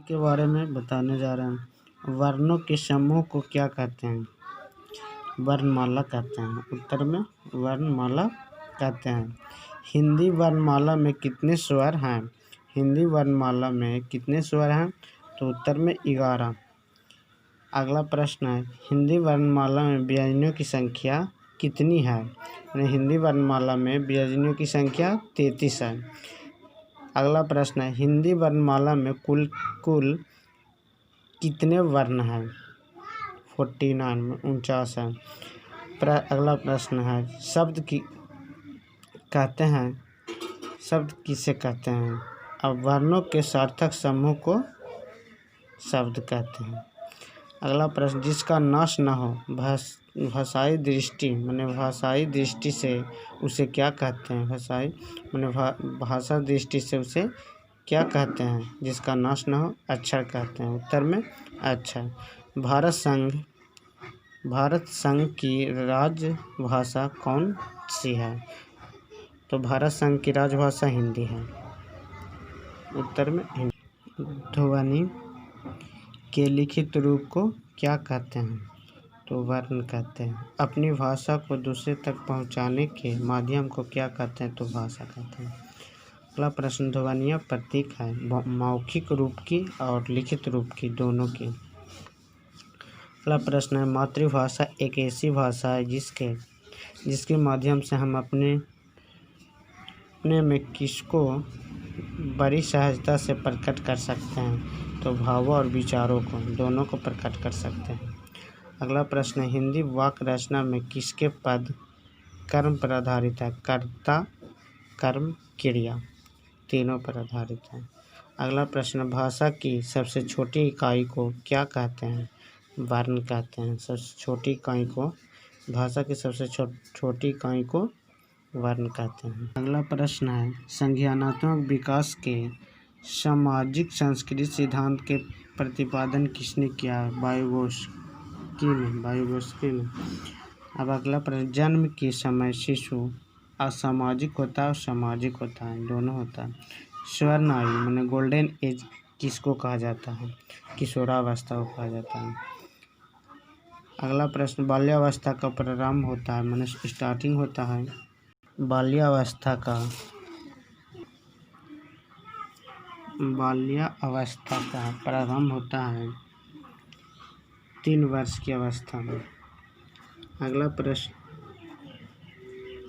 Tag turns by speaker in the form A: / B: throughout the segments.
A: के बारे में बताने जा रहे हैं। वर्णों के समूह को क्या कहते हैं? वर्णमाला कहते हैं। उत्तर में वर्णमाला कहते हैं। हिंदी वर्णमाला में कितने स्वर हैं? हिंदी वर्णमाला में कितने स्वर हैं? तो उत्तर में 11। अगला प्रश्न है, हिंदी वर्णमाला में व्यंजनों की संख्या कितनी है? हिंदी वर्णमाला में व्यंजनों की संख्या 33 है। अगला प्रश्न है, हिंदी वर्णमाला में कुल कितने वर्ण हैं? 49 में 49 है। अगला प्रश्न है, शब्द किसे कहते हैं? अब वर्णों के सार्थक समूह को शब्द कहते हैं। अगला प्रश्न, जिसका नाश न हो भाषाई दृष्टि से उसे क्या कहते हैं? भाषा दृष्टि से उसे क्या कहते हैं? जिसका नाश न हो अक्षर कहते हैं। उत्तर में अक्षर। भारत संघ की राजभाषा कौन सी है? तो भारत संघ की राजभाषा हिंदी है। उत्तर में हिंदी। ध्वनि के लिखित रूप को क्या कहते हैं? तो वर्ण कहते हैं। अपनी भाषा को दूसरे तक पहुंचाने के माध्यम को क्या कहते हैं? तो भाषा कहते हैं। अगला प्रश्न, ध्वनियाँ प्रतीक है मौखिक रूप की और लिखित रूप की, दोनों की। अगला प्रश्न है, मातृभाषा एक ऐसी भाषा है जिसके माध्यम से हम अपने में किसको बड़ी सहजता से प्रकट कर सकते हैं? तो भावों और विचारों को, दोनों को प्रकट कर सकते हैं। अगला प्रश्न है, हिंदी वाक्य रचना में किसके पद कर्म पर आधारित है? कर्ता, कर्म, क्रिया, तीनों पर आधारित है। अगला प्रश्न, भाषा की सबसे छोटी इकाई को क्या कहते हैं? वर्ण कहते हैं। सबसे छोटी इकाई को, भाषा की सबसे छोटी इकाई को वर्ण कहते हैं। अगला प्रश्न है, संज्ञानात्मक विकास के सामाजिक सांस्कृतिक सिद्धांत के प्रतिपादन किसने किया है? वाइगोत्स्की ने। अब अगला प्रश्न, जन्म के समय शिशु असामाजिक होता है और सामाजिक होता है, दोनों होता है। स्वर्ण आयु गोल्डन एज किसको कहा जाता है? किशोरावस्था को कहा जाता है। अगला प्रश्न, बाल्यावस्था का प्रारंभ होता है स्टार्टिंग होता है। बाल्यावस्था का प्रारंभ होता है 3 वर्ष की अवस्था में। अगला प्रश्न,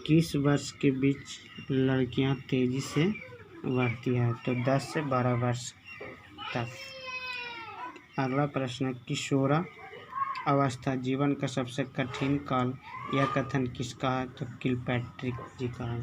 A: किस वर्ष के बीच लड़कियां तेजी से बढ़ती है? तो 10 से 12 वर्ष तक। अगला प्रश्न, किशोरा अवस्था जीवन का सबसे कठिन काल, यह कथन किसका है? तो किलपैट्रिक जी का है।